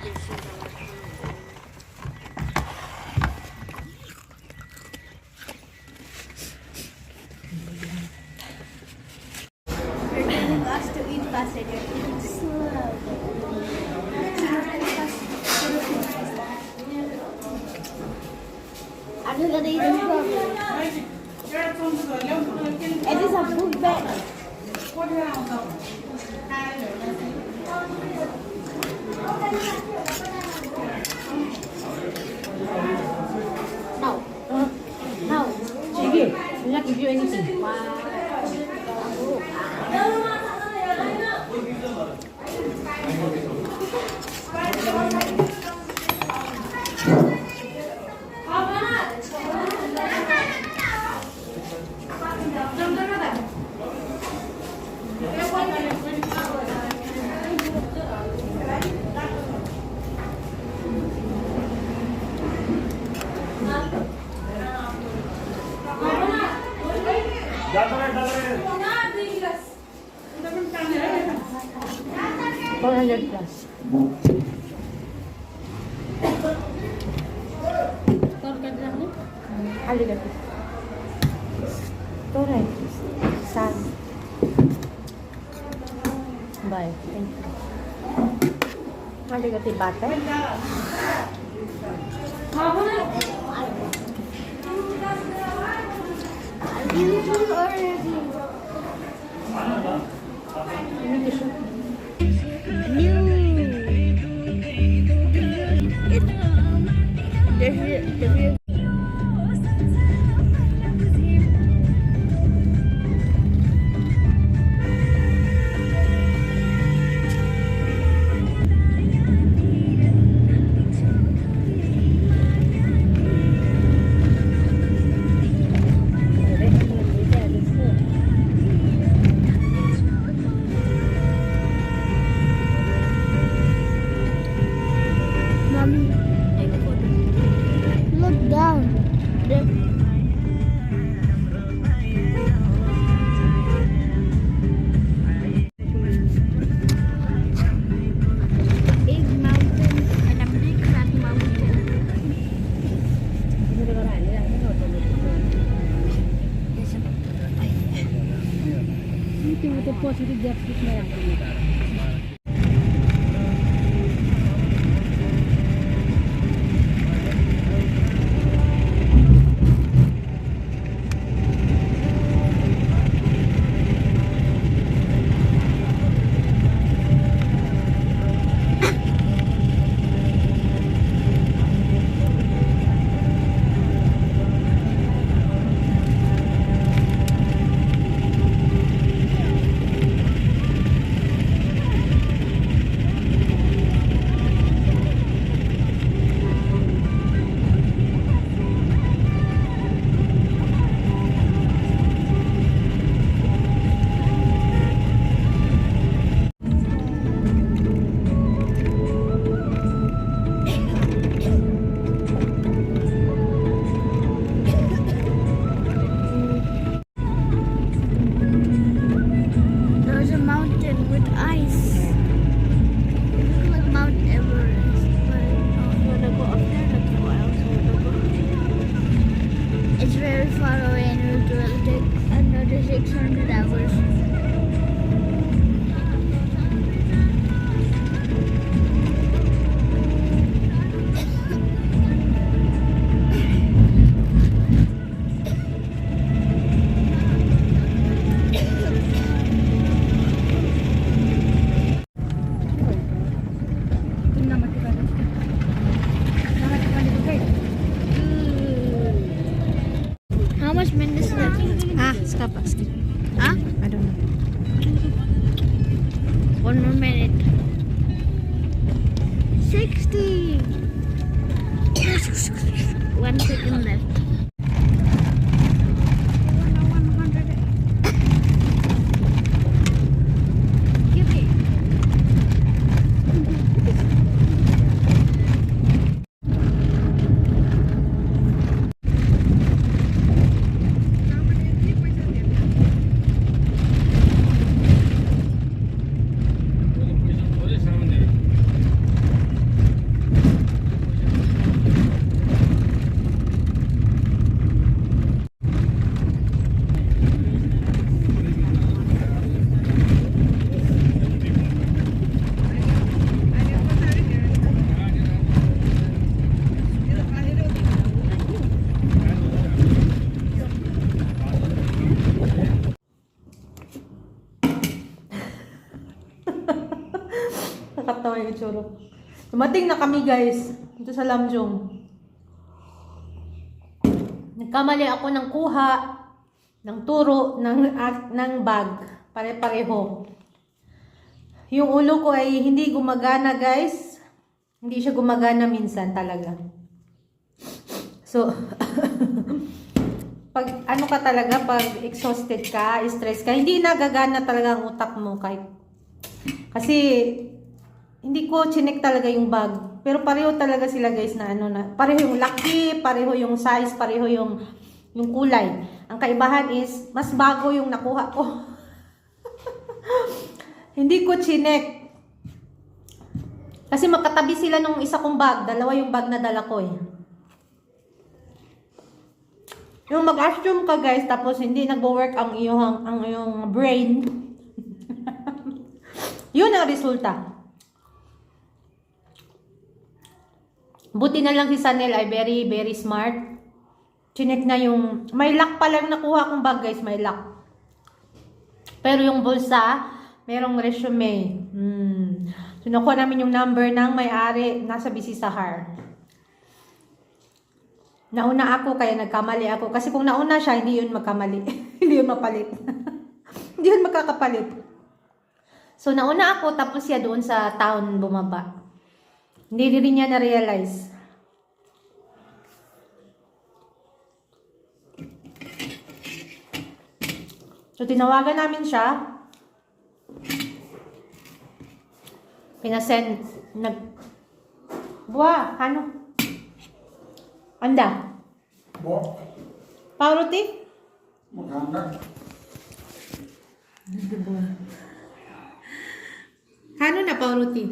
They're telling us to eat fast and they're eating slow. I'm just gonna eat this properly. It is a food bag. Now. Now. Sige. Will not give you anything. $400 plus. Arigato. Alright. Sad. Bye. Thank you. Arigato butter. Beautiful or look down. Big mountain and a big flat mountain. Ito po sa Jackpot na yan. Huh? I don't know. 1 more minute. 60. 1 second left. Give me. nakakatawa yung itsura. Dumating na kami guys. Dito sa Lamjung. Nagkamali ako ng kuha, ng turo, ng bag. Pare-pareho. Yung ulo ko ay hindi gumagana guys. Hindi siya gumagana minsan talaga. So, pag ano ka talaga, pag exhausted ka, stress ka, hindi nagagana talaga ang utak mo kahit. Kasi, hindi ko chinek talaga yung bag. Pero pareho talaga sila guys na ano na, pareho yung laki, pareho yung size, pareho yung kulay. Ang kaibahan is, mas bago yung nakuha ko. Hindi ko chinek. Kasi magkatabi sila nung isa kong bag. Dalawa yung bag na dala ko eh. Yung mag-assume ka guys, tapos hindi nag-work ang iyong brain. Yun ang resulta. Buti na lang si Sanel ay very, very smart. Chinek na yung, may lock pa lang nakuha kong bag guys, may lock. Pero yung bulsa, merong resume. So, nakuha namin yung number ng may-ari, nasa BC Sahar. Nauna ako, kaya nagkamali ako. Kasi kung nauna siya, hindi yun magkamali. Hindi yun mapalit. Hindi yun magkakapalit. So, nauna ako, tapos siya doon sa town bumaba. Hindi rin niya na-realize. So, tinawagan namin siya. Pinasend, Buwa, ano? Anda? Bo, Pauruti? maganda. Ano na pauruti?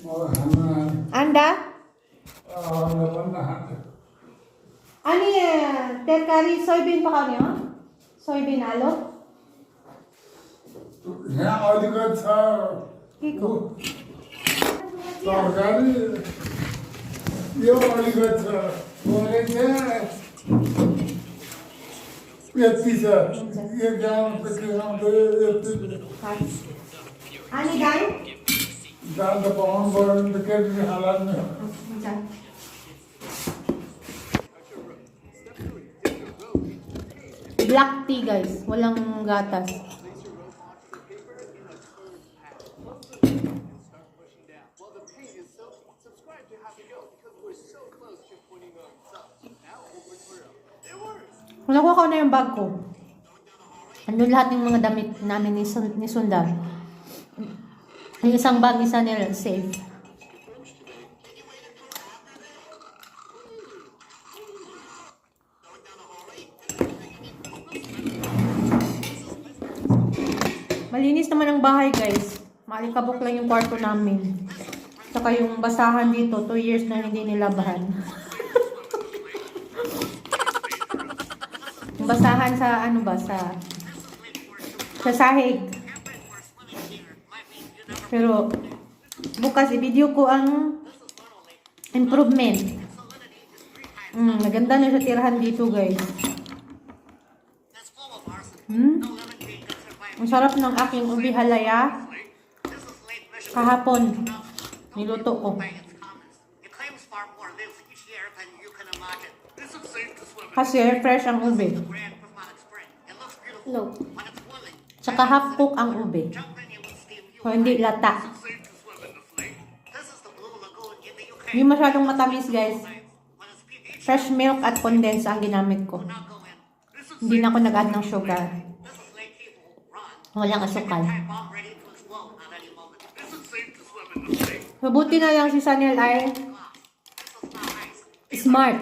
Ano Anda? na? Ano yan? Terkari, soybean pa kami, ha? Soybean alo? Yan, aligat sa... Kiko. Sarkari. Yung aligat sa... Wala niya. Yatti sa... Yung gano'n pagkakang yatti. Ani dai? Daan na pahon ba yung pagkakang halan niya. Black tea guys, walang gatas. Nakuha ko na yung bag ko. Andun lahat ng mga damit namin ni Sundar. Yung isang bag ni Sanel, safe. Malinis naman ang bahay guys. Maalikabok lang yung kwarto namin. Saka yung basahan dito, 2 years na hindi nilabahan. Yung basahan sa ano ba, sa sahig. Pero bukas i-video ko ang improvement. Naganda na siya tirahan dito guys. Ang sarap ng aking ubi halaya. Kahapon, niluto ko. Kasi fresh ang ube. No. Tsaka half cook ang ube. O hindi lata. Hindi masyadong matamis guys. Fresh milk at condensed ang ginamit ko. Hindi na ako nag-add ng sugar. Walang asukal. Mabuti na lang si Sanel ay smart.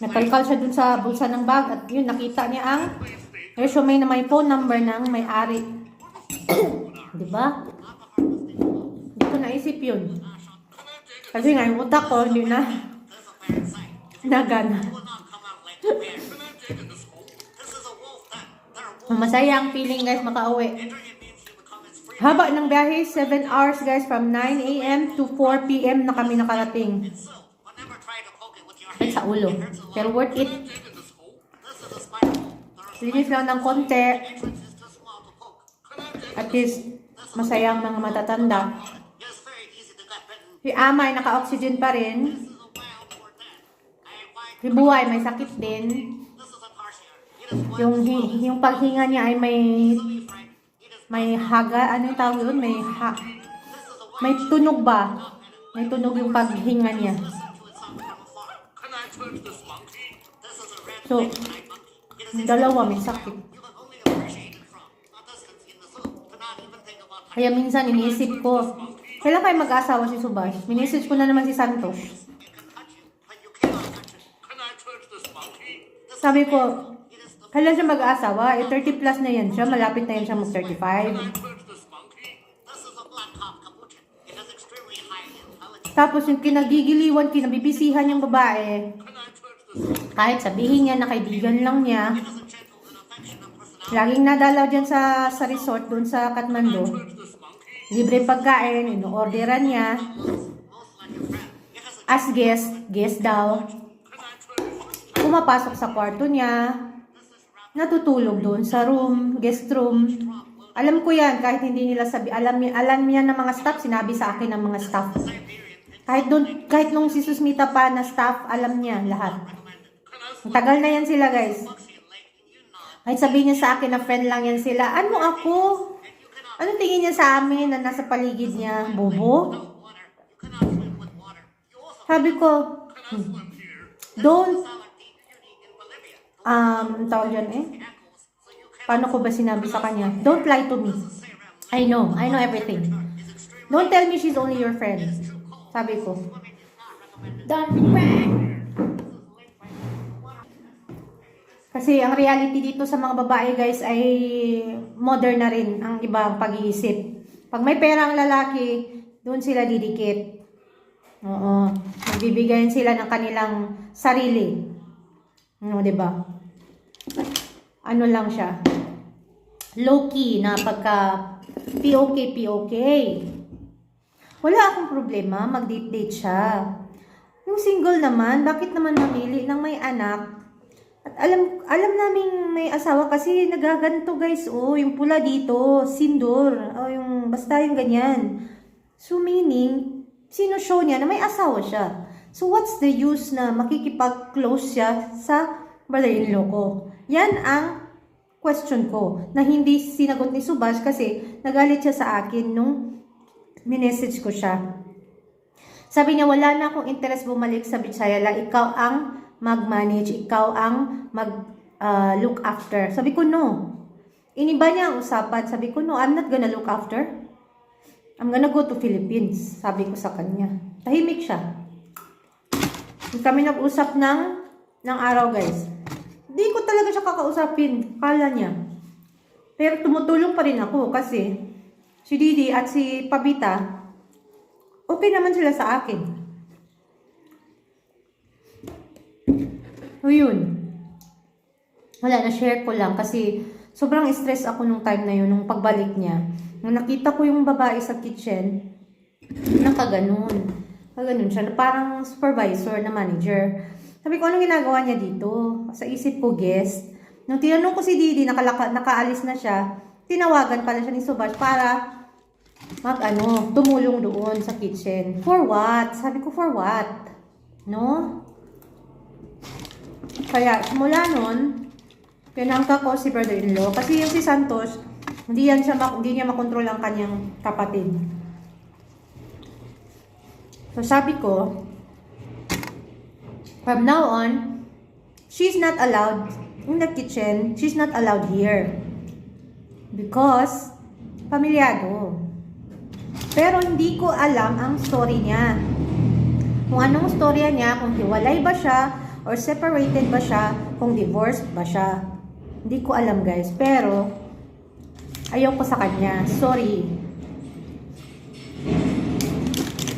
Nakalkal siya dun sa bulsa ng bag at yun, nakita niya ang resume na may phone number ng may-ari. Diba? Hindi ko naisip yun. Kasi nga yung utak ko, hindi na nagana. Masaya ang feeling guys makauwi. Haba ng biyahe, 7 hours guys, from 9 a.m. to 4 p.m. na kami nakarating. At sa ulo. Pero worth it. Linis lang ng konti. At least, masaya ang mga matatanda. Si Ama ay naka-oxygen pa rin. Si Buhay may sakit din. Yung paghinga niya ay may haga, ano yung tawag yun? May tunog ba? May tunog yung paghinga niya. So, dalawa may sakit. Kaya minsan iniisip ko, kailan kayo mag-asawa si Subash? Minisage ko na naman si Santos. Sabi ko, kailan siya mag-asawa? 30 plus na yan siya. Malapit na yan siya mag-35. Tapos yung kinagigiliwan, kinabibisihan yung babae, kahit sabihin niya na kaibigan lang niya, laging nadalaw dyan sa resort, dun sa Kathmandu. Libre pagkain, ino-orderan niya. As guest daw. Pumapasok sa kwarto niya. Natutulog doon sa room, guest room. Alam ko yan, kahit hindi nila sabi, alam yan ng mga staff, sinabi sa akin ng mga staff. Kahit nung si Susmita pa na staff, alam niya lahat. Tagal na yan sila, guys. Kahit sabihin niya sa akin na friend lang yan sila, ano ako? Ano tingin niya sa amin na nasa paligid niya? Bobo? Sabi ko, don't, tawag dyan paano ko ba sinabi sa kanya? Don't lie to me. I know everything. Don't tell me she's only your friend. Sabi ko. Don't prank. Kasi ang reality dito sa mga babae guys ay modern na rin ang ibang pag-iisip. Pag may pera ang lalaki, doon sila didikit. Oo. Magbibigayan sila ng kanilang sarili. Diba? Ano lang siya? Low-key na pagka POK. Wala akong problema, mag-date-date siya. Yung single naman, bakit naman mamili ng may anak? At alam namin may asawa kasi nagaganto guys, yung pula dito, sindor, basta yung ganyan. So meaning, sino show niya na may asawa siya? So what's the use na makikipag-close siya sa brother-in-law ko? Yan ang question ko, na hindi sinagot ni Subash kasi nagalit siya sa akin nung minessage ko siya. Sabi niya, wala na akong interest bumalik sa Bichayala, ikaw ang mag-manage, ikaw ang mag-look after. Sabi ko, no. Iniba niya ang usapan. Sabi ko, no, I'm not gonna look after. I'm gonna go to Philippines. Sabi ko sa kanya. Tahimik siya. Kami nag-usap ng araw, guys. Hindi ko talaga siya kakausapin. Kala niya. Pero tumutulong pa rin ako kasi si Didi at si Pabita, okay naman sila sa akin. So yun. Wala, na-share ko lang kasi sobrang stress ako nung time na yun, nung pagbalik niya. Nung nakita ko yung babae sa kitchen, nakaganon. Kaganon siya, parang supervisor na manager. Sabi ko, anong ginagawa niya dito? Sa isip ko, guest. Nung tinanong ko si Didi, nakaalis na siya, tinawagan pala siya ni Subash para tumulong doon sa kitchen. For what? Sabi ko, for what? No? Kaya, simula nun, pinangka ko si brother-in-law. Kasi yung si Santos, hindi niya makontrol ang kanyang kapatid. So, sabi ko, from now on, she's not allowed in the kitchen. She's not allowed here. Because, pamilyado. Pero, hindi ko alam ang story niya. Kung anong storya niya, kung hiwalay ba siya, or separated ba siya, kung divorced ba siya. Hindi ko alam guys, pero ayaw ko sa kanya. Sorry.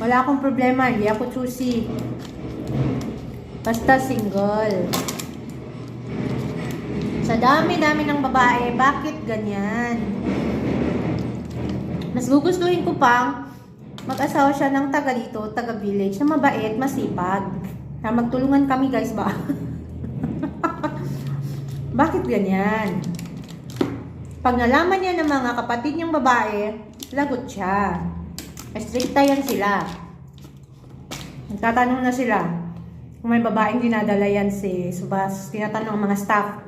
Wala akong problema, hindi ako choosy. Basta single. Sa dami-dami ng babae, bakit ganyan? Mas gugustuhin ko pang mag-asawa siya ng taga dito, taga village, na mabait, masipag. Na magtulungan kami guys ba? Bakit ganyan? Pag nalaman niya ng mga kapatid niyang babae, lagot siya. Stricta yan sila. Nagtatanong na sila kung may babaeng dinadala yan si Subas. Tinatanong ang mga staff.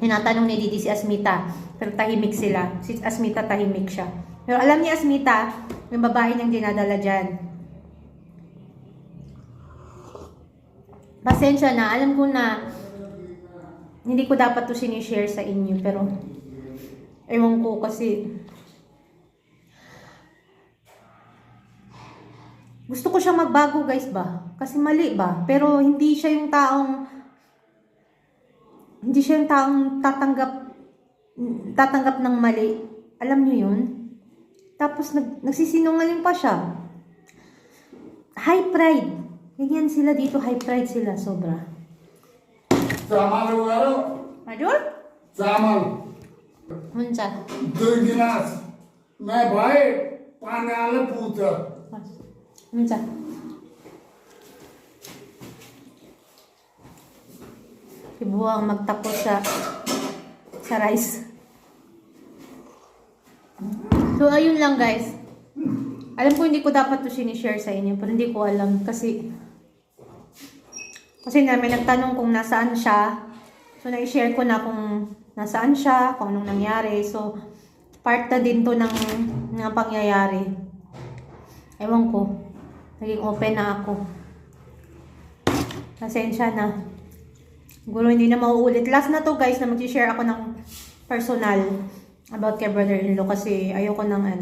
Tinatanong ni Didi si Asmita. Pero tahimik sila. Si Asmita tahimik siya. Pero alam ni Asmita, yung babae niyang dinadala dyan. Pasensya na. Alam ko na hindi ko dapat to sinishare sa inyo. Pero ewan ko kasi gusto ko siyang magbago guys ba? Kasi mali ba? Pero hindi siya yung taong tatanggap ng mali. Alam niyo yun? Tapos nagsisinungaling pa siya. High pride. Ganyan sila dito, high pride sila sobra. Sama lugar. Major? Sama. Munsa. 2 गिलास मैं भाई पानी वाले पूछा Munsa. Ibuang magtapos sa rice. So, ayun lang guys. Alam ko hindi ko dapat to sinishare sa inyo, pero hindi ko alam kasi na may nagtanong kung nasaan siya. So, na-share ko na kung nasaan siya, kung anong nangyari. So, part na din to ng pangyayari. Ewan ko. Naging open na ako. Pasensya na. Siguro hindi na mauulit. Last na to guys na mag-share ako ng personal about kay brother-in-law kasi ayoko naman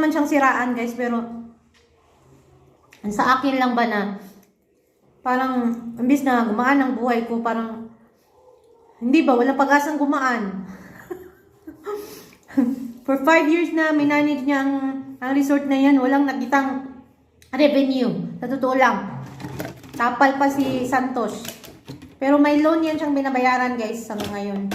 siyang siraan guys, pero sa akin lang ba na parang imbis na gumaan ang buhay ko, parang hindi ba, walang pag-asang gumaan. For 5 years na minanage niya ang resort na yan, walang nakitang revenue. Sa totoo lang. Tapal pa si Santos. Pero may loan yan siyang binabayaran guys sa ngayon.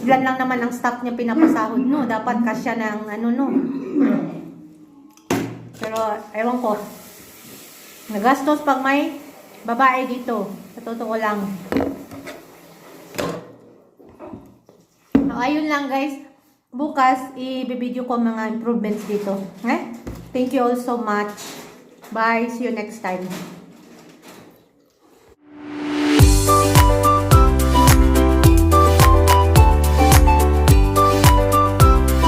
Ilan lang naman ang staff niya pinapasahod, no? Dapat kasya ng no? Pero, ewan ko. Nagastos pag may babae dito. Sa totoo lang. Ayun lang guys. Bukas, i-video ko mga improvements dito. Thank you all so much. Bye. See you next time.